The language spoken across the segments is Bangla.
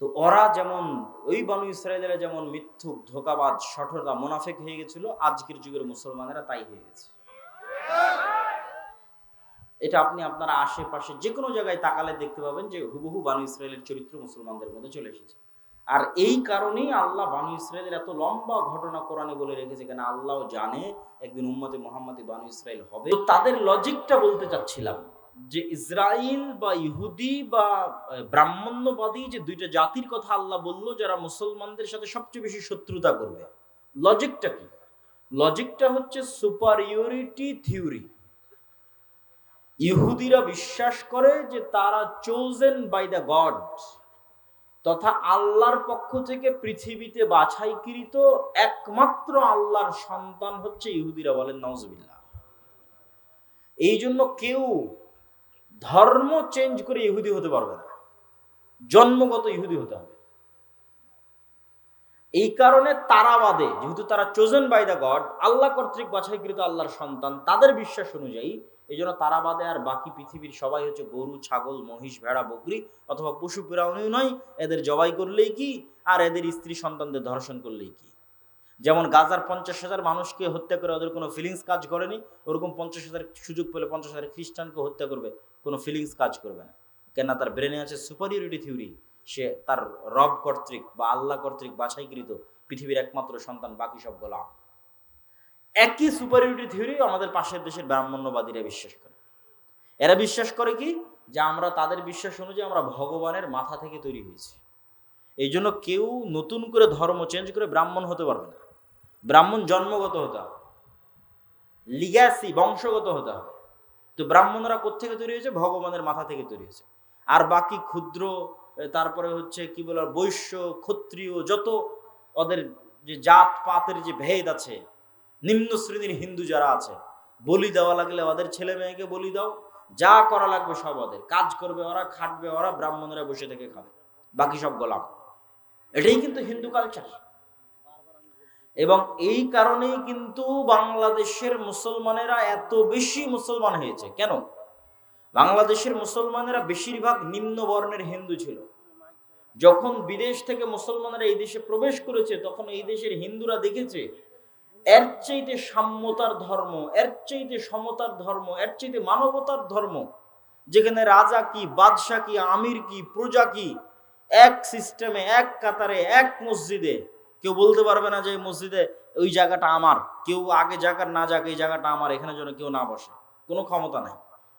তো ওরা যেমন ওই বানু ইসরায়েলেরা যেমন মিথ্যুক, ধোঁকাবাজ, শঠরতা, মুনাফিক হয়ে গেছিল, আজকের যুগের মুসলমানেরা তাই হয়ে গেছে। এটা আপনি আপনার আশেপাশে যে কোনো জায়গায় তাকালে দেখতে পাবেন যে হুবহু বানু ইসরায়েলের চরিত্র মুসলমানদের মধ্যে চলে এসেছে। আর এই কারণেই আল্লাহ বানু ইসরায়েলের এত লম্বা ঘটনা কোরআনে বলে রেখেছে, কেন আল্লাহ জানে একদিন উম্মতে মুহাম্মাদি বানু ইসরায়েল হবে। তো তাদের লজিকটা বলতে চাচ্ছিলাম যে ইসরাইল বা ইহুদি বা ব্রাহ্মণ্যবাদী যে দুইটা জাতির কথা আল্লাহ বললো যারা মুসলমানদের সাথে সবচেয়ে বেশি শত্রুতা করবে, লজিকটা কি? লজিকটা হচ্ছে সুপারিয়রিটি থিওরি। ইহুদিরা বিশ্বাস করে যে তারা চোজেন বাই দ্য গড, তথা আল্লাহর পক্ষ থেকে পৃথিবীতে বাছাইকৃত একমাত্র আল্লাহর সন্তান হচ্ছে ইহুদিরা, বলেন নাউজুবিল্লাহ। এই জন্য কেউ ধর্ম চেঞ্জ করে ইহুদি হতে পারবে না, জন্মগত ইহুদি হতে হবে। এই কারণে তারাবাদে, যেহেতু তারা চোজেন বাই দ্য গড, আল্লাহ কর্তৃক বাছাইকৃত আল্লাহর সন্তান, তাদের বিশ্বাস অনুযায়ী এই জন্য তারাবাদে আর বাকি পৃথিবীর সবাই হচ্ছে গরু, ছাগল, মহিষ, ভেড়া, বকরি অথবা পশু প্রাণী নয়, এদের জবাই করলেই কি, আর এদের স্ত্রী সন্তানদের ধর্ষণ করলেই কি। যেমন গাজার 50,000 মানুষকে হত্যা করে ওদের কোনো ফিলিংস কাজ করেনি, ওরকম 50,000 সুযোগ পেলে 50,000 খ্রিস্টানকে হত্যা করবে, কোনো ফিলিংস কাজ করবে না। কেননা তার ব্রেনে আছে সুপারিয়রিটি থিওরি, সে তার রব কর্তৃক বা আল্লাহ কর্তৃক বাছাইকৃত পৃথিবীর একমাত্র সন্তান, বাকি সব গোলাম। একই সুপারিয়রিটি থিওরি আমাদের পাশের দেশের ব্রাহ্মণ্যবাদীরা বিশ্বাস করে। এরা বিশ্বাস করে কি, যে আমরা তাদের বিশ্বাস অনুযায়ী আমরা ভগবানের মাথা থেকে তৈরি হয়েছি। এই জন্য কেউ নতুন করে ধর্ম চেঞ্জ করে ব্রাহ্মণ হতে পারবে না। ব্রাহ্মণ জন্মগত হতে হবে, লিগ্যাসি, বংশগত হতে হবে। তো ব্রাহ্মণরা কোত্থেকে তৈরি হয়েছে? ভগবানের মাথা থেকে তৈরি হয়েছে। আর বাকি ক্ষুদ্র, তারপরে হচ্ছে কি বলে বৈশ্য, ক্ষত্রিয়, যত ওদের যে জাত পাতের যে ভেদ আছে, নিম্ন শ্রেণীর হিন্দু যারা আছে, বলি দেওয়া লাগলে ওদের ছেলে মেয়েকে বলি দাও, যা করা লাগবে সব ওদের, কাজ করবে ওরা, খাটবে ওরা, ব্রাহ্মণরা বসে থেকে খাবে, বাকি সব গোলাম। এটাই কিন্তু হিন্দু কালচার। এবং এই কারণেই কিন্তু বাংলাদেশের মুসলমানেরা এত বেশি মুসলমান হয়েছে। কেন? বাংলাদেশের মুসলমানেরা বেশিরভাগ নিম্ন বর্ণের হিন্দু ছিল। যখন বিদেশ থেকে মুসলমানেরা এই দেশে প্রবেশ করেছে, তখন এই দেশের হিন্দুরা দেখেছে এর চাইতে সাম্যতার ধর্ম, এর চাইতে সমতার ধর্ম, এর চাইতে মানবতার ধর্ম, যেখানে রাজা কি, বাদশাহ কি, আমির কি, প্রজা কি, এক সিস্টেমে, এক কাতারে, এক মসজিদে, কেউ বলতে পারবে না যে এই মসজিদে ওই জায়গাটা আমার, কেউ আগে জায়গার না যাক, এই জায়গাটা আমার, এখানে যেন কেউ না বসে, কোনো ক্ষমতা নাই।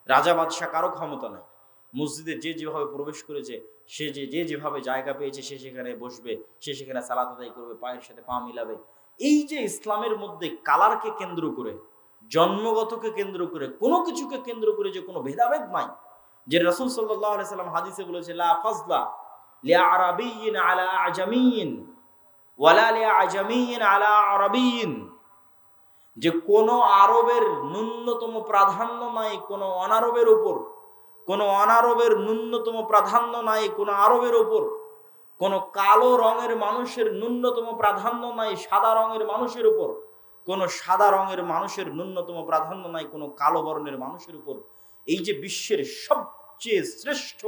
রাজা বাদশাহ কারো ক্ষমতা নাই। মসজিদে যে যেভাবে প্রবেশ করেছে, সে যেভাবে জায়গা পেয়েছে, সে সেখানে বসবে, সে সেখানে সালাত আদায় করবে, পায়ের সাথে পা মিলাবে। এই যে ইসলামের মধ্যে কালারকে কেন্দ্র করে, জন্মগতকে কেন্দ্র করে, কোনো কিছুকে কেন্দ্র করে যে কোনো ভেদাভেদ নাই, যে রাসূল সাল্লাল্লাহু আলাইহি সাল্লাম হাদিসে বলেছে লা ফাজলা লিআরাবিয়্যিন আলা আজামিয়্যিন ওয়ালা লিআজামিয়্যিন আলা আরাবিয়্যিন, যে কোনো আরবের ন্যূনতম প্রাধান্য নাই কোনো অনারবের উপর, কোনো অনারবের ন্যূনতম প্রাধান্য নাই কোনো আরবের উপর, কোনো কালো রঙের মানুষের ন্যূনতম প্রাধান্য নাই সাদা রঙের মানুষের উপর, কোনো সাদা রঙের মানুষের ন্যূনতম প্রাধান্য নাই কোনো কালো বর্ণের মানুষের উপর। এই যে বিশ্বের সবচেয়ে শ্রেষ্ঠ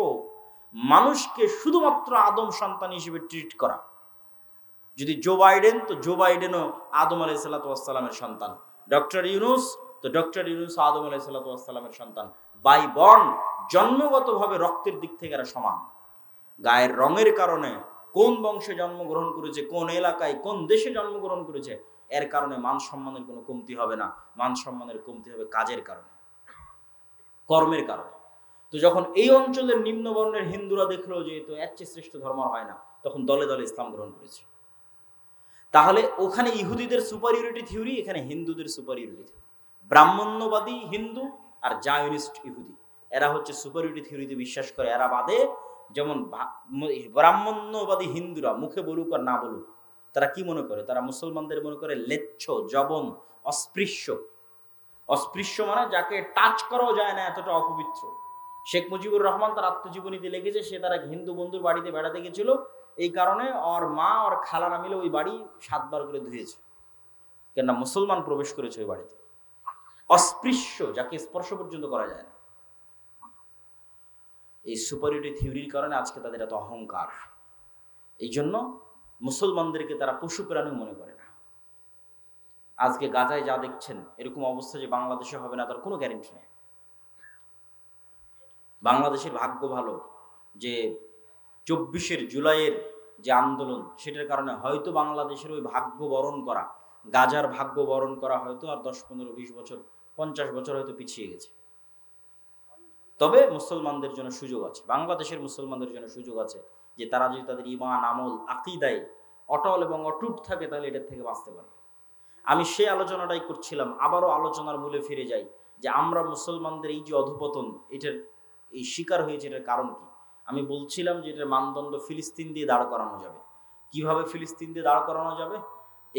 মানুষকে শুধুমাত্র আদম সন্তান হিসেবে ট্রিট করা, যদি জো বাইডেন, তো জো বাইডেনও আদম আলাইহিস সালামের সন্তান, ডক্টর ইউনুস, তো ডক্টর ইউনুস আদম আলাইহিস সালামের সন্তান। বাই বর্ন, জন্মগতভাবে রক্তের দিক থেকে এরা সমান। গায়ের রঙের কারণে, কোন বংশে জন্মগ্রহণ করেছে, কোন এলাকায়, কোন দেশে জন্মগ্রহণ করেছে, এর কারণে মান সম্মানের কোনো কমতি হবে না। মান সম্মানের কমতি হবে কাজের কারণে, কর্মের কারণে। তো যখন এই অঞ্চলের নিম্নবর্ণের হিন্দুরা দেখলো যে তো এর চেয়ে শ্রেষ্ঠ ধর্ম হয় না, তখন দলে দলে ইসলাম গ্রহণ করেছে। তাহলে ওখানে ইহুদিদের সুপারিয়রিটি থিওরি, এখানে হিন্দুদের সুপারিয়রিটি থিওরি। ব্রাহ্মণ্যবাদী হিন্দু আর জায়নিস্ট ইহুদি, এরা হচ্ছে সুপারিয়রিটি থিওরিতে বিশ্বাস করে। এরা বাদে, যেমন ব্রাহ্মণ্যবাদী হিন্দুরা মুখে বলুক আর না বলুক, তারা কি মনে করে? তারা মুসলমানদের মনে করে লেচ্ছ, জবন, অস্পৃশ্য। অস্পৃশ্য মানে যাকে টাচ করাও যায় না, এতটা অপবিত্র। শেখ মুজিবুর রহমান তার আত্মজীবনীতে লিখেছে, সে তার এক হিন্দু বন্ধুর বাড়িতে বেড়াতে গেছিল, এই কারণে ওর মা ওর খালারা মিলে ওই বাড়ি 7 বার করে ধুয়েছে, কেননা মুসলমান প্রবেশ করেছে ওই বাড়িতে। অস্পৃশ্য, যাকে স্পর্শ পর্যন্ত করা যায় না। এই সুপারিয়রিটি থিওরির কারণে আজকে তাদের এত অহংকার। এই জন্য মুসলমানদেরকে তারা পশু প্রাণী মনে করে না। আজকে গাজায় যা দেখছেন, এরকম অবস্থা যে বাংলাদেশে হবে না তার কোনো গ্যারেন্টি নেই। বাংলাদেশের ভাগ্য ভালো যে 24 জুলাইয়ের যে আন্দোলন, সেটার কারণে হয়তো বাংলাদেশের ওই ভাগ্য বরণ করা, গাজার ভাগ্য বরণ করা হয়তো আর 10, 15, 20 বছর, 50 বছর হয়তো পিছিয়ে গেছে। তবে মুসলমানদের জন্য সুযোগ আছে, বাংলাদেশের মুসলমানদের জন্য সুযোগ আছে যে তারা যদি তাদের ঈমান, আমল, আকীদায় অটল এবং অটুট থাকে তাহলে এটার থেকে বাঁচতে পারবে। আমি সেই আলোচনাটাই করছিলাম, আবারও আলোচনার মূলে ফিরে যাই যে আমরা মুসলমানদের এই যে অধঃপতন, এটার এই শিকার হয়েছে, এটার কারণ কি? আমি বলছিলাম যে এটার মানদণ্ড ফিলিস্তিন দিয়ে দাঁড় করানো যাবে। কিভাবে ফিলিস্তিন দিয়ে দাঁড় করানো যাবে?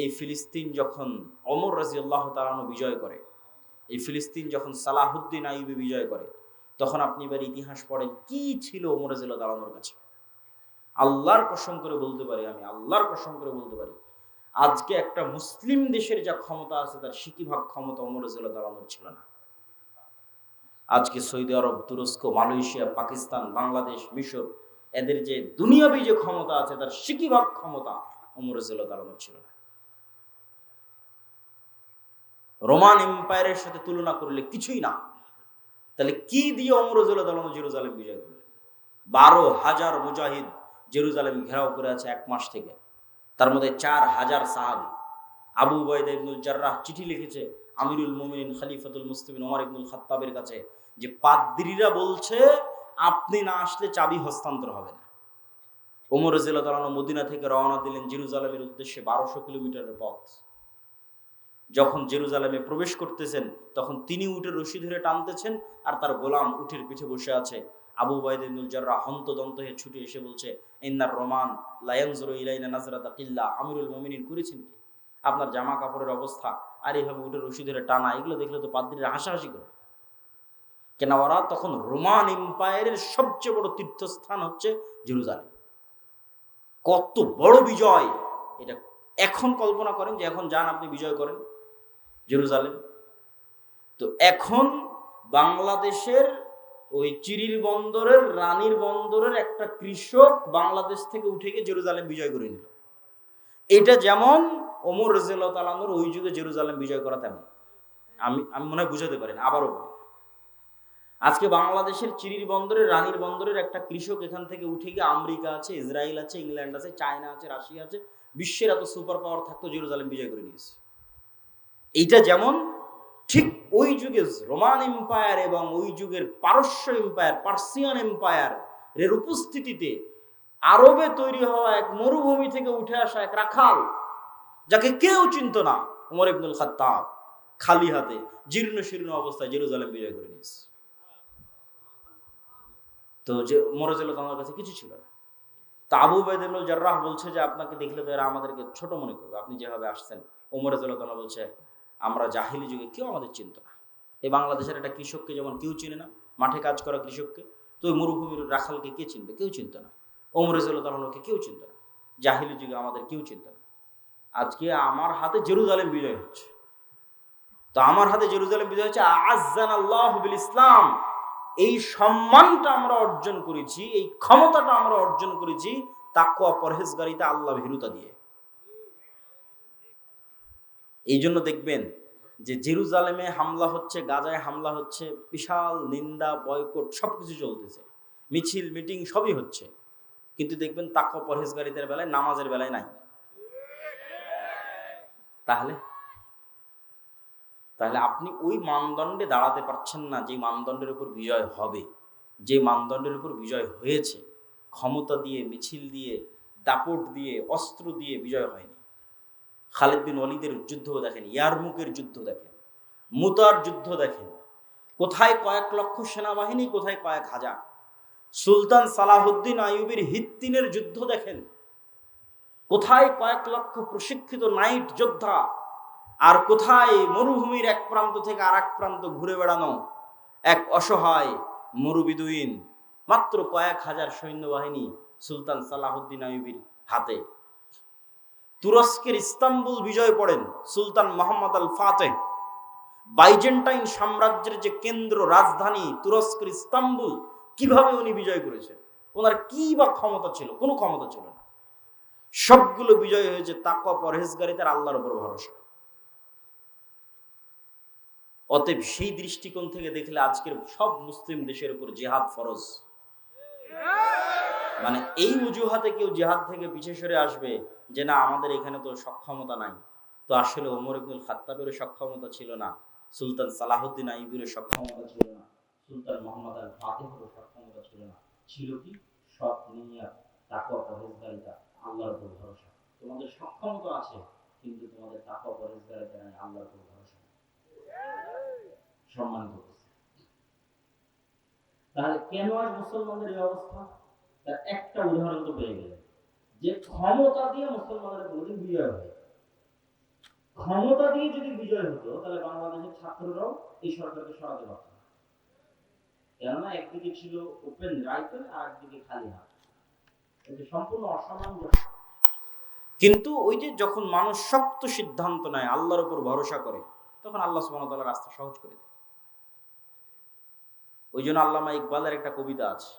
এই ফিলিস্তিন যখন ওমর রাদিয়াল্লাহু তাআলা আনহু বিজয় করে, এই ফিলিস্তিন যখন সালাহুদ্দিন আইয়ুবী বিজয় করে, তখন আপনি এবার ইতিহাস পড়েন কি ছিল ওমর রাদিয়াল্লাহু তাআলা আনহুর কাছে। আল্লাহর কসম করে বলতে পারি, আমি আল্লাহর কসম করে বলতে পারি, আজকে একটা মুসলিম দেশের যা ক্ষমতা আছে তার 60% ক্ষমতা ওমর রাদিয়াল্লাহু তাআলা আনহুর ছিল না। আজকে সৌদি আরব, তুরস্ক, মালয়েশিয়া, পাকিস্তান, বাংলাদেশ, মিশর, এদের যে দুনিয়াবি যে ক্ষমতা আছে তার 60% ক্ষমতা ওমর রাদিয়াল্লাহু তাআলা আনহুর ছিল না। রোমান এম্পায়ারের সাথে তুলনা করলে কিছুই না। তাহলে কি দিয়ে ওমর রাদিয়াল্লাহু তাআলা আনহু জেরুজালেম বিজয় করলেন? 12,000 মুজাহিদ জেরুজালেম ঘেরাও করে আছে 1 মাস থেকে, তার মধ্যে 4,000 সাহাবী। আবু উবাইদা ইবনুল জাররাহ চিঠি লিখেছে আমিরুল মুমিনিন খলিফাতুল মুসলিমিন ওমর ইবনুল খাত্তাবের কাছে যে পাদ্রীরা বলছে আপনি না আসলে চাবি হস্তান্তর হবে না। ওমর রাদিয়াল্লাহু তাআলা আনহু মদিনা থেকে রওনা দিলেন জেরুজালেমের উদ্দেশ্যে, 1200 কিলোমিটারের পথ। যখন জেরুজালেমে প্রবেশ করতেছেন তখন তিনি উটের রশি ধরে টানতেছেন আর তার গোলাম উটের পিঠে বসে আছে। আবু উবাইদা ইবনুল জাররাহ হন্তদন্ত হয়ে ছুটে এসে বলছে, ইন্নার রোমান লা ইয়ানজুরু ইলাইনা নাজরাতা কিল্লা, আমিরুল মুমিনিন করেছেন কি? আপনার জামা কাপড়ের অবস্থা আর এইভাবে উটের রশি ধরে টানা, এগুলো দেখলে তো পাদ্রীরা হাসাহাসি করে। কেন ওরা তখন রোমান এম্পায়ারের সবচেয়ে বড় তীর্থস্থান হচ্ছে জেরুজালেম। কত বড় বিজয় এটা! এখন কল্পনা করেন যে এখন যান আপনি বিজয় করেন জেরুজালেম। তো এখন বাংলাদেশের ওই চিরির বন্দরের, রানীর বন্দরের একটা কৃষক বাংলাদেশ থেকে উঠে গিয়ে জেরুজালেম বিজয় করে নিল। এটা যেমন ওমর রাদিয়াল্লাহু তাআলা আনহুর ওই যুগে জেরুজালেম বিজয় করা তেমন। আমি মনে হয় বুঝাতে পারেন। আবারও বলি, আজকে বাংলাদেশের চিরির বন্দরের, রানীর বন্দরের একটা কৃষক এখান থেকে উঠে গিয়ে আমেরিকা আছে, ইসরায়েল আছে, ইংল্যান্ড আছে, চায়না আছে, রাশিয়া আছে, বিশ্বের এত সুপার পাওয়ার থাকতো জেরুজালেম বিজয় করে নিয়েছে। এইটা যেমন ঠিক ওই যুগে রোমান এম্পায়ার এবং ওই যুগের পারস্য এম্পায়ার, পার্সিয়ান এম্পায়ার এর উপস্থিতিতে আরবে তৈরি হওয়া এক মরুভূমি থেকে উঠে আসা এক রাখাল, যাকে কেউ চিনত না, ওমর ইবনুল খাত্তাব, খালি হাতে জীর্ণ শীর্ণ অবস্থায় জেরুজালেম বিজয় করে নিয়েছে। তো যে ওমর রাদিয়াল্লাহু তাআলার কাছে কিছু ছিল না। তো আবু উবাইদা ইবনুল জাররাহ বলছে যে আপনাকে দেখলে তো এরা আমাদেরকে ছোট মনে করবে, আপনি যেভাবে আসছেন। ওমর রাদিয়াল্লাহু তাআলা বলছে আমরা জাহিলি যুগে কেউ আমাদের চিনত না। এই বাংলাদেশের একটা কৃষককে যেমন কেউ চিনে না, মাঠে কাজ করা কৃষককে, তো ওই মরুভূমির রাখালকে কে চিনবে? কেউ চিনত না। ওমর রাদিয়াল্লাহু তাআলাকে কেউ চিনত না। জাহিলি যুগে আমাদের কেউ চিনত না। আজকে আমার হাতে জেরুজালেম বিজয় হচ্ছে। তো আমার হাতে জেরুজালেম বিজয় হচ্ছে, আ'আজ্জানাল্লাহু বিল ইসলাম। এই সম্মানটা আমরা অর্জন করেছি, এই ক্ষমতাটা আমরা অর্জন করেছি তাকওয়া, পরহেজগারিতা, আল্লাহ ভীরুতা দিয়ে। এই জন্য দেখবেন যে জেরুজালেমে হামলা হচ্ছে, গাজায় হামলা হচ্ছে, বিশাল নিন্দা, বয়কট সবকিছু চলতেছে, মিছিল মিটিং সবই হচ্ছে, কিন্তু দেখবেন তাকওয়া পরহেজগারিতার বেলায়, নামাজের বেলায় নাই। তাহলে আপনি ওই মানদণ্ডে দাঁড়াতে পারছেন না যে মানদণ্ডের উপর বিজয় হবে, যে মানদণ্ডের উপর বিজয় হয়েছে। ক্ষমতা দিয়ে, মিছিল দিয়ে, দাপট দিয়ে, অস্ত্র দিয়ে বিজয় হয়নি। খালিদ বিন ওয়ালিদের যুদ্ধ দেখেন, ইয়ারমুকের যুদ্ধ দেখেন, মুতার যুদ্ধ দেখেন, কোথায় কয়েক লক্ষ সেনাবাহিনী, কোথায় কয়েক হাজার। সুলতান সালাহুদ্দিন আইয়ুবীর হিত্তিনের যুদ্ধ দেখেন, কোথায় কয়েক লক্ষ প্রশিক্ষিত নাইট যোদ্ধা, আর কোথায় মরুভূমির এক প্রান্ত থেকে আর এক প্রান্ত ঘুরে বেড়ানো এক অসহায় মরুবিদুইন। মাত্র কয়েক হাজার সৈন্যবাহিনী সুলতান সালাহুদ্দিন আইয়ুবীর হাতে। তুরস্কের ইস্তাম্বুল বিজয় পড়েন সুলতান মোহাম্মদ আল ফাতেহ। বাইজেন্টাইন সাম্রাজ্যের যে কেন্দ্র, রাজধানী তুরস্কের ইস্তাম্বুল, কিভাবে উনি বিজয় করেছেন? ওনার কি বা ক্ষমতা ছিল? কোনো ক্ষমতা ছিল না। সবগুলো বিজয় হয়েছে তাকওয়া, পরহেজগারিতার, আল্লাহর উপর ভরসা। অতএব সেই দৃষ্টিকোণ থেকে দেখলে আজকের সব মুসলিম দেশের উপর জিহাদ ফরজ। মানে এই অজুহাতে কেউ জিহাদ থেকে পিছিয়ে সরে আসবে যে না আমাদের এখানে তো সক্ষমতা নাই, তো আসলে ওমর ইবনুল খাত্তাবেরও সক্ষমতা ছিল না, সুলতান সালাহুদ্দিন আইয়ুবের সক্ষমতা ছিল না, সুলতান মুহাম্মদ আল ফাতিহের সক্ষমতা ছিল না। ছিল কি? সৎ নিয়ত, তাকওয়া, পরহেজগারিতা, আল্লাহর উপর ভরসা। তোমাদের সক্ষমতা আছে, কিন্তু তোমাদের তাকওয়া, পরহেজগারিতা নাই, আল্লাহর উপর ভরসা। সম্মানিত উপস্থিতি, তাহলে কেন আজ মুসলমানদের এই অবস্থা? তার একটা উদাহরণ তো পেয়ে গেলেন যে ক্ষমতা দিয়ে মুসলমানদের কোনোদিন বিজয় হয়। ক্ষমতা দিয়ে যদি বিজয় হতো তাহলে বাংলাদেশের ছাত্ররাও এই সরকারকে সরাতে পারত না। কেননা একদিকে ছিল ওপেন রাইফেল আর একদিকে খালি হাত, এটা সম্পূর্ণ অসামঞ্জস্য। কিন্তু ওই যে যখন মানুষ শক্ত সিদ্ধান্ত নেয়, আল্লাহর উপর ভরসা করে, তখন আল্লাহ সুবহানাহু ওয়া তাআলা রাস্তা সহজ করে দেয়। ওই জন্য আল্লামা ইকবালের একটা কবিতা আছে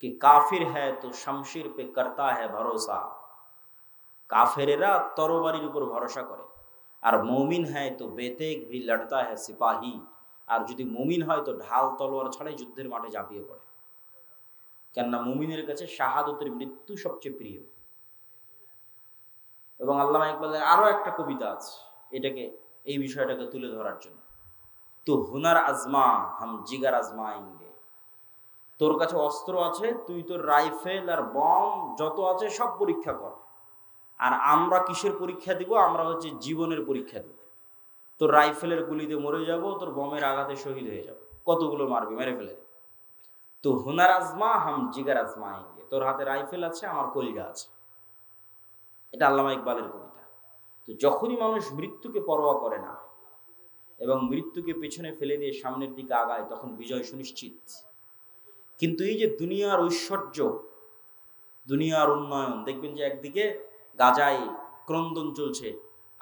कि काफिर है तो शमशीर पे करता है भरोसा, কাফেরেরা তরবারির উপর ভরসা করে, আর মুমিন হয় তো বেতেক ভি লড়তা है সিপাহী, আর যদি মুমিন হয় তো ঢাল তলোয়ার ছাড়াই যুদ্ধের মাঠে ঝাঁপিয়ে পড়ে। কেননা মুমিনের কাছে শাহাদতের মৃত্যু সবচেয়ে প্রিয়। এবং আল্লামা ইকবালের আরো একটা কবিতা আছে এটাকে, এই বিষয়টাকে তুলে ধরার জন্য, তো হুনার আজমা হাম জিগার আজমায়েঙ্গে, তোর কাছে অস্ত্র আছে, তুই তোর রাইফেল আর বম যত আছে সব পরীক্ষা কর, আর আমরা কিসের পরীক্ষা দিব? আমরা হচ্ছে জীবনের পরীক্ষা দিব। তোর রাইফেলের গুলিতে মরে যাব, তোর বমের আঘাতে শহীদ হয়ে যাব, কতগুলো মারবি, মেরে ফেলে। তো হুনার আজমা হাম জিগার আজমায়েঙ্গে, তোর হাতে রাইফেল আছে, আমার কলিজা আছে। এটা আল্লামা ইকবালের কবিতা। তো যখনই মানুষ মৃত্যুকে পরোয়া করে না এবং মৃত্যুকে পেছনে ফেলে দিয়ে সামনের দিকে আগায়, তখন বিজয় সুনিশ্চিত। কিন্তু এই যে দুনিয়ার ঐশ্বর্য, দুনিয়ার উন্নয়ন, দেখবেন যে একদিকে গাজায় ক্রন্দন চলছে,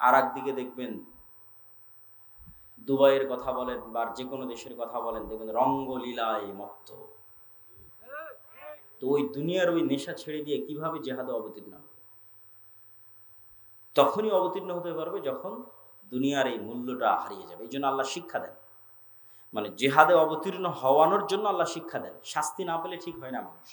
আর একদিকে দেখবেন দুবাইয়ের কথা বলেন বা যে কোনো দেশের কথা বলেন, দেখবেন রঙ্গলীলায় মত্ত। তো ওই দুনিয়ার ওই নেশা ছেড়ে দিয়ে কিভাবে জেহাদে অবতীর্ণ হবে? তখনই অবতীর্ণ হতে পারবে যখন দুনিয়ার এই মূল্যটা হারিয়ে যাবে। এই জন্য আল্লাহ শিক্ষা দেন, মানে জেহাদে অবতীর্ণ হওয়ানোর জন্য আল্লাহ শিক্ষা দেন। শাস্তি না পেলে ঠিক হয় না মানুষ।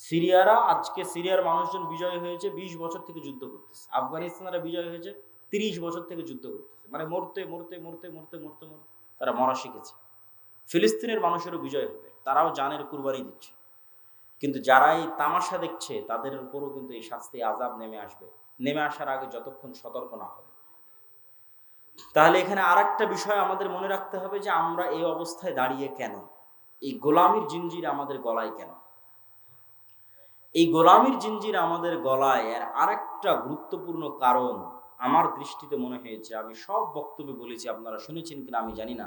সিরিয়ারা, আজকে সিরিয়ার মানুষজন বিজয় হয়েছে 20 বছর থেকে যুদ্ধ করতেছে। আফগানিস্তানরা বিজয় হয়েছে 30 বছর থেকে যুদ্ধ করতেছে, মানে মরতে মরতে মরতে মরতে মরতে মরতে তারা মরা শিখেছে। ফিলিস্তিনের মানুষেরও বিজয় হবে, তারাও জানের কুরবানি দিচ্ছে। কিন্তু যারা এই তামাশা দেখছে তাদের উপরও কিন্তু এই শাস্তি আযাব নেমে আসবে, নেমে আসার আগে যতক্ষণ সতর্ক না হবে। তাহলে এখানে আর একটা বিষয় আমাদের মনে রাখতে হবে যে আমরা এই অবস্থায় দাঁড়িয়ে কেন, এই গোলামির জিঞ্জির আমাদের গলায় কেন? এই গোলামির জিঞ্জির আমাদের গলায় এর আরেকটা গুরুত্বপূর্ণ কারণ আমার দৃষ্টিতে মনে হয়েছে, আমি সব বক্তব্যে বলেছি, আপনারা শুনেছেন কিনা আমি জানি না,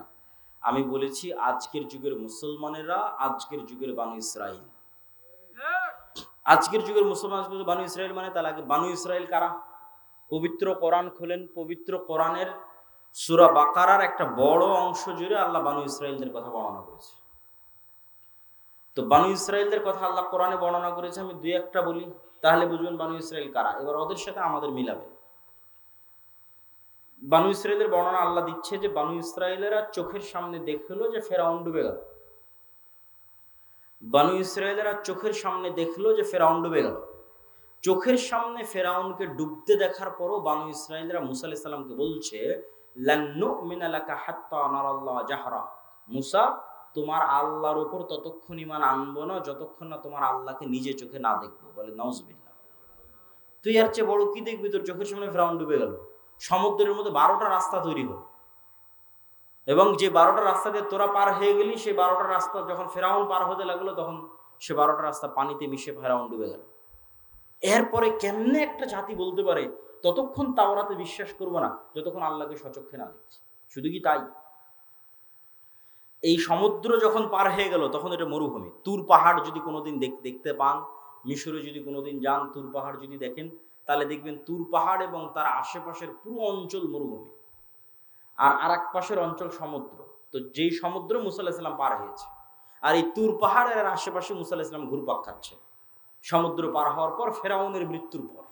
আমি বলেছি আজকের যুগের মুসলমানেরা আজকের যুগের বানু ইসরাইল। আজকের যুগের মুসলমান বানু ইসরাইল মানে তার আগে বানু ইসরাইল কারা? পবিত্র কোরআন খোলেন, পবিত্র কোরআনের সূরা বাকারার একটা বড় অংশ জুড়ে আল্লাহ বানু ইসরাইলদের কথা বর্ণনা করেছে। তো বানু ইসরাইলদের কথা আল্লাহ কোরআনে বর্ণনা করেছে, আমি দুই একটা বলি তাহলে বুঝবেন বানু ইসরাইল কারা। এবার ওদের সাথে আমাদের মিলাবে। বানু ইসরাইলের বর্ণনা আল্লাহ দিচ্ছে যে বানু ইসরাইলেরা চোখের সামনে দেখলো যে ফেরাউন ডুবে গেল। বানু ইসরাইলেরা চোখের সামনে দেখলো যে ফেরাউন ডুবে গেল। চোখের সামনে ফেরাউনকে ডুবতে দেখার পরও বানু ইসরাইলরা মুসা আলাইহিস সালামকে বলছে, লান নুমিনা লাকা হাত্তা নারাল্লাহ জাহরা, মুসা তোমার আল্লাহর উপর ততক্ষণ ঈমান আনবো না যতক্ষণ না তোমার আল্লাহকে নিজে চোখে না দেখবো। বলে নাউজুবিল্লাহ, তুই আর চেয়ে বড় কি দেখবি? তোর চোখের সামনে ফেরাউন ডুবে গেল, সমুদ্রের মধ্যে 12টা রাস্তা তৈরি হলো, এবং যে 12টা রাস্তা দিয়ে তোরা পার হয়ে গেলি, সেই 12টা রাস্তা যখন ফেরাউন পার হতে লাগলো তখন সে 12টা রাস্তা পানিতে মিশে ফেরাউন ডুবে গেল। এরপরে কেমনে একটা জাতি বলতে পারে ততক্ষণ তাওরাতে বিশ্বাস করবো না যতক্ষণ আল্লাহকে সচক্ষে না দেখছি? শুধু কি তাই, এই সমুদ্র যখন পার হয়ে গেল তখন এটা মরুভূমি। তুর পাহাড় যদি কোনোদিন দেখতে পান, মিশরে যদি কোনোদিন যান, তুর পাহাড় যদি দেখেন, তাহলে দেখবেন তুর পাহাড় এবং তার আশেপাশের পুরো অঞ্চল মরুভূমি, আর আরেক পাশের অঞ্চল সমুদ্র। তো যেই সমুদ্র মুসা আলাইহিস সালাম পার হয়েছে, আর এই তুর পাহাড়ের আশেপাশে মুসা আলাইহিস সালাম ঘুরপাক খাচ্ছে। সমুদ্র পার হওয়ার পর, ফেরাউনের মৃত্যুর পর।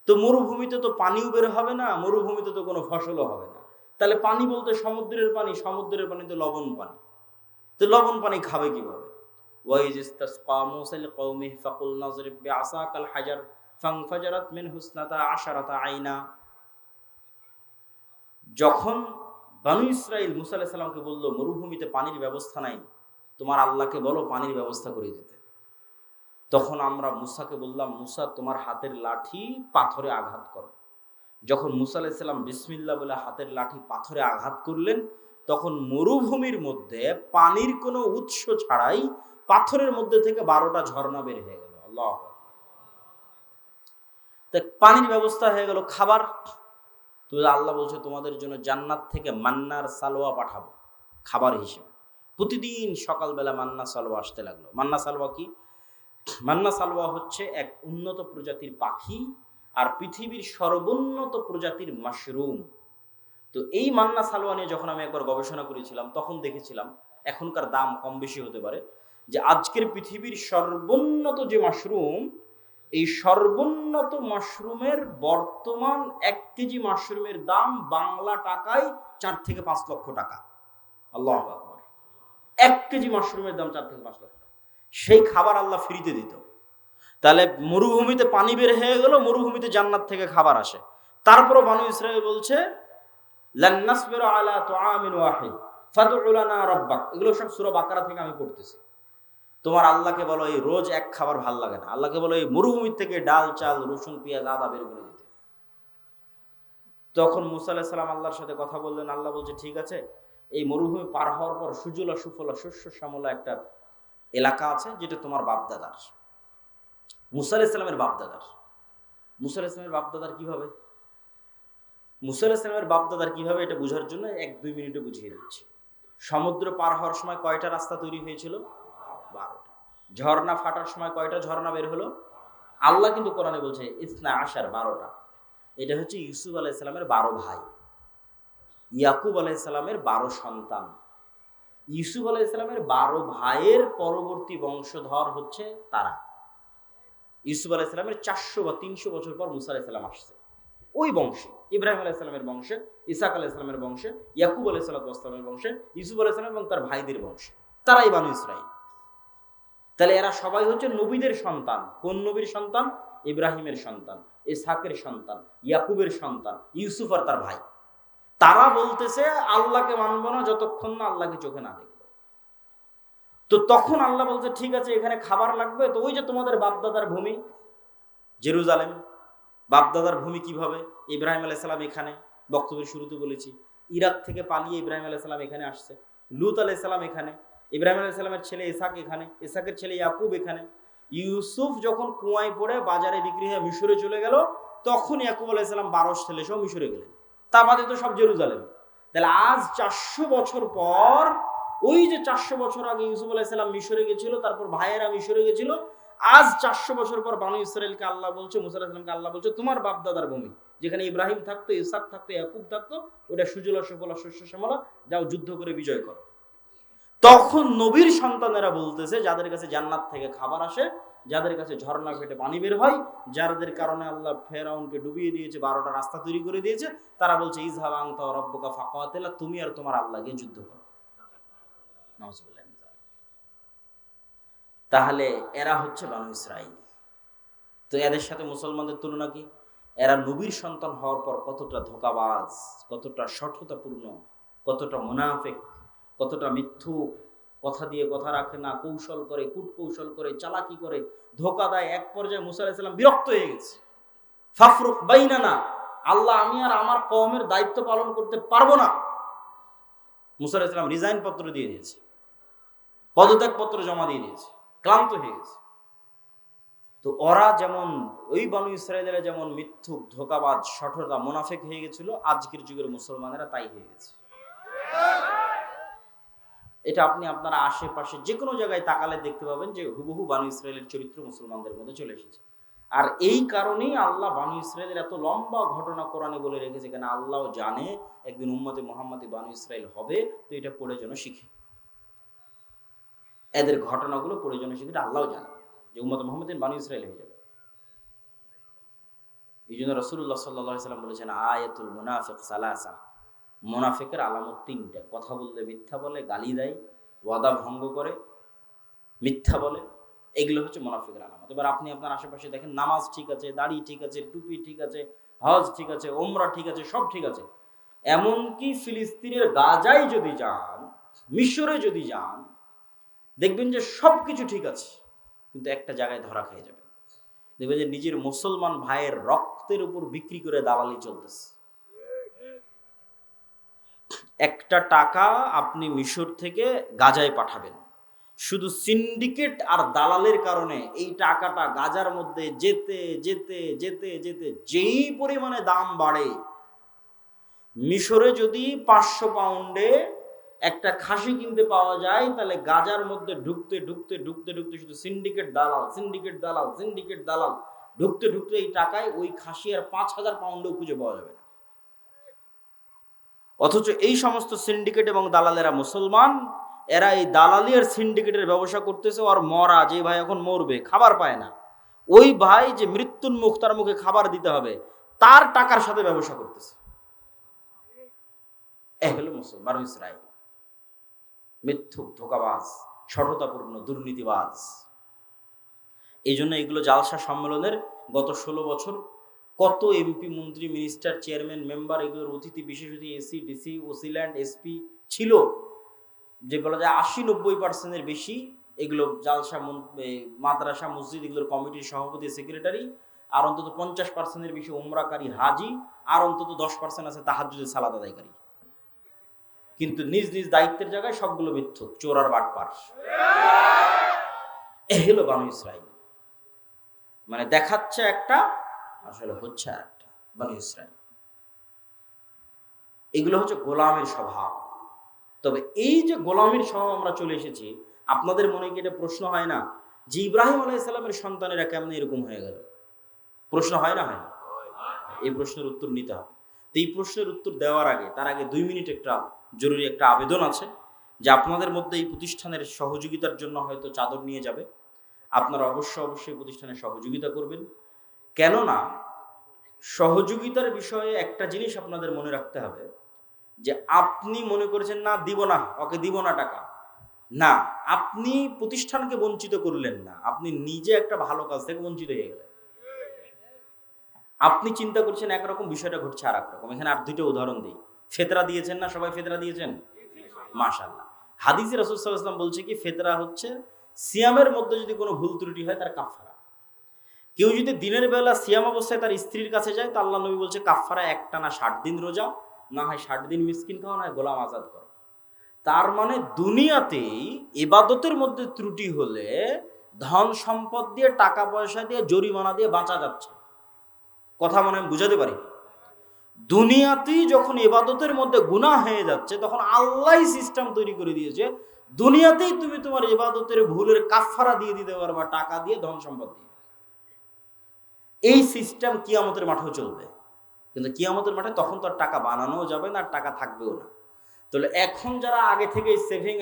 তো মরুভূমিতে তো পানিও বের হবে না, মরুভূমিতে তো কোনো ফসলও হবে না। তাহলে পানি বলতে সমুদ্রের পানি, সমুদ্রের পানি তো লবণ পানি। তো লবণ পানি খাবে কিভাবে? ওয়াইজ ইসতাসকা মূসা লিকওমিহি ফাকুলনা যরিব বিআসাকাল হাজার ফানফাজারাত মিনহু ইসনাতা আশারাতা আইনা। যখন বনু ইসরাইল মূসা আলাইহিস সালামকে বলল মরুভূমিতে পানির ব্যবস্থা নাই, তোমার আল্লাহকে বলো পানির ব্যবস্থা করে দিতে, তখন আমরা মূসাকে বললাম, মূসা তোমার হাতের লাঠি পাথরে আঘাত করো। যখন মূসা আলাইহিস সালাম বিসমিল্লাহ বলে হাতের লাঠি পাথরে আঘাত করলেন, তখন মরুভূমির মধ্যে পানির কোনো উৎস ছাড়াই পাথরের মধ্যে থেকে 12টা ঝর্ণা বের হয়ে গেল। আল্লাহ, পানির ব্যবস্থা হয়ে গেল। খাবার তো আল্লাহ বলছে তোমাদের জন্য জান্নাত থেকে মান্নার সালোয়া পাঠাবো খাবার হিসেবে। প্রতিদিন সকালবেলা মান্না সালোয়া আসতে লাগলো। মান্না সালোয়া কি? মান্না সালোয়া হচ্ছে এক উন্নত প্রজাতির পাখি আর পৃথিবীর সর্বোন্নত প্রজাতির মাশরুম। তো এই মান্না সালোয়া নিয়ে যখন আমি একবার গবেষণা করেছিলাম, তখন দেখেছিলাম, এখনকার দাম কম বেশি হতে পারে, যে আজকের পৃথিবীর সর্বোন্নত যে মাশরুম, এই সর্বোন্নত মাশরুমের বর্তমান 1 কেজি মাশরুমের দাম বাংলা টাকায় 4 থেকে 5 লক্ষ টাকা। আল্লাহু আকবার। 1 কেজি মাশরুমের দাম 4 থেকে 5 লক্ষ টাকা। সেই খাবার আল্লাহ ফ্রিতে দিত। তাহলে মরুভূমিতে পানি বের হয়ে গেল, মরুভূমিতে জান্নাত থেকে খাবার আসে। তারপরও বনু ইসরাইল বলছে লান নাসবিরা আলা তুআমিন ওয়াহিদ ফাদউ লানা রাব্বাক। এগুলো সব সূরা বাকারা থেকে আমি পড়তেছি। তোমার আল্লাহকে বলো এই রোজ এক খাবার ভাল লাগে না, আল্লাহকে বলো এই মরুভূমির থেকে ডাল, চাল, রসুন, পেঁয়াজ, আদা বের করে দিতে। তখন মূসা আলাইহিস সালাম আল্লাহর সাথে কথা বললেন। আল্লাহ বলছে ঠিক আছে, এই মরুভূমি পার হওয়ার পর সুজলা সুফলা শস্য শ্যামলা একটা এলাকা আছে, যেটা তোমার বাপদাদার, মূসা আলাইহিস সালামের বাপদাদার। মূসা আলাইহিস সালামের বাপদাদার কিভাবে? মূসা আলাইহিস সালামের বাপদাদার কিভাবে, এটা বোঝার জন্য 1-2 মিনিটে বুঝিয়ে দিচ্ছি। সমুদ্র পার হওয়ার সময় কয়টা রাস্তা তৈরি হয়েছিল? 12টা। ঝর্ণা ফাটার সময় কয়টা ঝর্ণা বের হলো? আল্লাহ কিন্তু কোরআনে বলছে ইসনা আশার, 12টা। এটা হচ্ছে ইউসুফ আলাইহিস সালামের 12 ভাই, ইয়াকুব আলাইহিস সালামের 12 সন্তান। ইউসুফ আলাইহিস সালামের 12 ভাইয়ের পরবর্তী বংশধর হচ্ছে তারা। ইউসুফ আলাইহিস সালামের 400 বা 300 বছর পর মূসা আলাইহিস সালাম আসছে। ওই বংশে ইব্রাহিম আলাইহিস সালামের বংশে, ইসাক আলাইহিস সালামের বংশে, ইয়াকুব আলাইহিস সালামের বংশে, ইউসুফ আলাইহিস সালাম এবং তার ভাইদের বংশে, তারাই বনু ইসরাইল। তাহলে এরা সবাই হচ্ছে নবীদের সন্তান। কোন নবীর সন্তান? ইব্রাহিমের সন্তান, ইসহাকের সন্তান, ইয়াকুবের সন্তান, ইউসুফ আর তার ভাই। তারা বলতেছে আল্লাহকে মানবো না যতক্ষণ না আল্লাহকে চোখে না দেখবো। তো তখন আল্লাহ বলছে ঠিক আছে, এখানে খাবার লাগবে। তো ওই যে তোমাদের বাপদাদার ভূমি জেরুজালেম, বাপদাদার ভূমি কিভাবে? ইব্রাহিম আলাইহিস সালাম এখানে, বক্তব্যের শুরুতে বলেছি, ইরাক থেকে পালিয়ে ইব্রাহিম আলাইহিস সালাম এখানে আসছে। লূত আলাইহিস সালাম এখানে, ইব্রাহিম আলাইহিস সালামের ছেলে ইসহাক এখানে, ইসহাকের ছেলে ইয়াকুব এখানে। ইউসুফ যখন কুয়ায় পড়ে বাজারে বিক্রি হয়ে মিশরে চলে গেল, তখন ইয়াকুব আলাইহিস সালাম 12 ছেলে সহ মিশরে গেলেন। তা বাদে তো সব জেরুজালেম। তাহলে আজ 400 বছর পর, ওই যে 400 বছর আগে ইউসুফ আলাইহিস সালাম মিশরে গেছিল, তারপর ভাইয়েরা মিশরে গেছিল, আজ 400 বছর পর বনু ইসরাইলকে আল্লাহ বলছে, মূসা আলাইহিস সালামকে আল্লাহ বলছে তোমার বাপদাদার ভূমি, যেখানে ইব্রাহিম থাকতো, ইসহাক থাকতো, ইয়াকুব থাকতো, ওটা সুজলা সুফলা শস্য শ্যামলা, যাও যুদ্ধ করে বিজয় করো। তখন নবীর সন্তানেরা বলতেছে যাদের কাছে জান্নাত থেকে খাবার আসে, যাদের কাছে ঝর্ণা ফেটে পানি বের হয়, যাদের কারণে আল্লাহ ফেরাউনকে ডুবিয়ে দিয়েছে, 12টা রাস্তা তৈরি করে দিয়েছে, তারা বলছে ইযহাব আনতা ওয়া রাব্বুকা ফাকাতিলা, তুমি আর তোমার আল্লাহ গিয়ে যুদ্ধ করো। নাউযুবিল্লাহ। তাহলে এরা হচ্ছে বনু ইসরাইল। তো এদের সাথে মুসলমানদের তুলনা কি? এরা নবীর সন্তান হওয়ার পর কতটা ধোঁকাবাজ, কতটা সঠতাপূর্ণ, কতটা মুনাফিক, কতটা মিথ্যুক, কথা দিয়ে কথা রাখে না, কৌশল করে, কূটকৌশল করে, চালাকি করে, ধোঁকা দেয়। এক পর্যায়ে মূসা আলাইহিস সালাম বিরক্ত হয়ে গেছে। ফাফরুক বাইনানা, আল্লাহ আমি আর আমার কওমের দায়িত্ব পালন করতে পারবো না। মূসা আলাইহিস সালাম রিজাইন পত্র দিয়ে দিয়েছে, পদত্যাগ পত্র জমা দিয়ে দিয়েছে, ক্লান্ত হয়ে গেছে। তো ওরা যেমন, ওই বনু ইসরায়েলেরা যেমন মিথ্যুক, ধোঁকাবাজ, সঠতা, মুনাফিক হয়ে গেছিল, আজকের যুগের মুসলমানেরা তাই হয়ে গেছে। এটা আপনি আপনার আশেপাশে যে কোনো জায়গায় তাকালে দেখতে পাবেন যে হুবহু বনু ইসরায়েলের চরিত্র মুসলমানদের মধ্যে চলে এসেছে। আর এই কারণেই আল্লাহ বনু ইসরায়েলের এত লম্বা ঘটনা কোরআনে বলে রেখেছে, কেন আল্লাহ জানে একদিন উম্মতে মুহাম্মাদি বনু ইসরায়েল হবে। তো এটা পড়ে যেন শিখে, এদের ঘটনাগুলো পড়ে যেন শিখে, আল্লাহ জানে। যে উম্মত মুহাম্মাদিন বানু ইসরাইল হয়ে যাবে। এই জন্য রাসূলুল্লাহ সাল্লাল্লাহু আলাইহি ওয়াসাল্লাম বলেছেন আয়াতুল মুনাফিক সালাসা, মুনাফিকের আলামত তিনটা। কথা বললে মিথ্যা বলে, গালি দেয়, ওয়াদা ভঙ্গ করে, মিথ্যা বলে, এগুলো হচ্ছে মুনাফিকের আলামত। এবার আপনি আপনার আশেপাশে দেখেন নামাজ ঠিক আছে, দাড়ি ঠিক আছে, টুপি ঠিক আছে, হজ ঠিক আছে, ওমরা ঠিক আছে, সব ঠিক আছে, এমনকি ফিলিস্তিনের গাজায় যদি যান, মিশরে যদি যান, দেখবেন যে সব কিছু ঠিক আছে, কিন্তু একটা জায়গায় ধরা খেয়ে যাবে। দেখবেন যে নিজের মুসলমান ভাইয়ের রক্তের উপর বিক্রি করে দালালি চলতেছে। একটা টাকা আপনি মিশর থেকে গাজায় পাঠাবেন, শুধু সিন্ডিকেট আর দালালের কারণে এই টাকাটা গাজার মধ্যে যেতে যেতে যেতে যেতে যেই পরিমাণে দাম বাড়ে, মিশরে যদি 500 পাউন্ডে একটা খাসি কিনতে পাওয়া যায়, তাহলে গাজার মধ্যে ঢুকতে ঢুকতে ঢুকতে ঢুকতে শুধু সিন্ডিকেট দালাল, সিন্ডিকেট দালাল, সিন্ডিকেট দালাল, ঢুকতে ঢুকতে এই টাকায় ওই খাসি আর 5000 পাউন্ডেও খুঁজে পাওয়া যাবে না। অথচ এই সমস্ত সিন্ডিকেট এবং দালালেরা মুসলমান, এরা এই দালালি আর সিন্ডিকেটের ব্যবসা করতেছে। আর মরা যে ভাই এখন মরবে, খাবার পায় না, ওই ভাই যে মৃত্যুর মুখ, তার মুখে খাবার দিতে হবে, তার টাকার সাথে ব্যবসা করতেছে। এ হলো মুসলমান ইসরায়েল, মিথ্যুক, ধোঁকাবাজ, সততাপূর্ণ দুর্নীতিবাজ। এই জন্য এগুলো জালসা সম্মেলনের গত 16 বছর কত এমপি, মন্ত্রী, মিনিস্টার, চেয়ারম্যান, মেম্বার, এগুলোর অতিথি বিশেষ অতিথি, এসি, ডিসি, ওসিল্যান্ড, এসপি ছিল, যে বলা যায় 80-90% বেশি এগুলো জালসা, মাদ্রাসা, মসজিদ, এগুলোর কমিটির সভাপতি, সেক্রেটারি, আর অন্তত 50% বেশি উমরাকারী হাজি, আর অন্তত 10% আছে তাহাজ্জুদের সালাত আদায়কারী। কিন্তু নিজ নিজ দায়িত্বের জায়গায় সবগুলো মিথ্যুক, চোর আর বাটপার। এ হলো বানু ইসরাইল। মানে দেখাচ্ছে একটা, আসলে হচ্ছে আর একটা। বানু ইসরাইল এগুলো হচ্ছে গোলামের স্বভাব। তবে এই যে গোলামের স্বভাব আমরা চলে এসেছি, আপনাদের মনে কি এটা প্রশ্ন হয় না যে ইব্রাহিম আলাইহিস সালামের সন্তানেরা কেমনে এরকম হয়ে গেল? প্রশ্ন হয় না? হয় না? এই প্রশ্নের উত্তর নিতে হবে। তো এই প্রশ্নের উত্তর দেওয়ার আগে, তার আগে 2 মিনিট একটা জরুরি একটা আবেদন আছে, যে আপনাদের মধ্যে এই প্রতিষ্ঠানের সহযোগিতার জন্য হয়তো চাদর নিয়ে যাবে, আপনারা অবশ্যই প্রতিষ্ঠানের সহযোগিতা করবেন। কেননা সহযোগিতার বিষয়ে একটা জিনিস আপনাদের মনে রাখতে হবে, যে আপনি মনে করেছেন না দিব না, ওকে দিব না টাকা, না, আপনি প্রতিষ্ঠানকে বঞ্চিত করলেন না, আপনি নিজে একটা ভালো কাজ থেকে বঞ্চিত হয়ে গেলেন। আপনি চিন্তা করছেন একরকম, বিষয়টা ঘটছে আর একরকম। এখানে আর 2টা উদাহরণ দিই। ফেতরা দিয়েছেন না সবাই? ফেতরা দিয়েছেন, মাশাআল্লাহ। হাদিসে রাসূল সাল্লাল্লাহু আলাইহি ওয়াসাল্লাম বলছে কি, ফেতরা হচ্ছে সিয়ামের মধ্যে যদি কোনো ভুল ত্রুটি হয় তার কাফারা। কেউ যদি দিনের বেলা সিয়াম অবস্থায় তার স্ত্রীর কাছে যায়, তা আল্লাহ নবী বলছে কাফারা একটানা 60 দিন রোজা, না হয় 60 দিন মিসকিন খাওয়া, না হয় গোলাম আজাদ করো। তার মানে দুনিয়াতেই ইবাদতের মধ্যে ত্রুটি হলে ধন সম্পদ দিয়ে, টাকা পয়সা দিয়ে, জরিমানা দিয়ে বাঁচা যাচ্ছে। কথা মনে আমি বুঝাতে পারি? দুনিয়াতেই যখন ইবাদতের মধ্যে গুনাহ হয়ে যাচ্ছে, তখন আল্লাহই সিস্টেম তৈরি করে দিয়েছে, দুনিয়াতেই তুমি তোমার ইবাদতের ভুলের কাফারা দিয়ে দিতে পারবা, টাকা দিয়ে, ধন সম্পদ দিয়ে। এই সিস্টেম কিয়ামতের মাঠেও চলবে। কিন্তু কিয়ামতের মাঠে তখন তো আর টাকা বানানোও যাবে না, আর টাকা থাকবেও না। তাহলে এখন যারা আগে থেকে সেভিং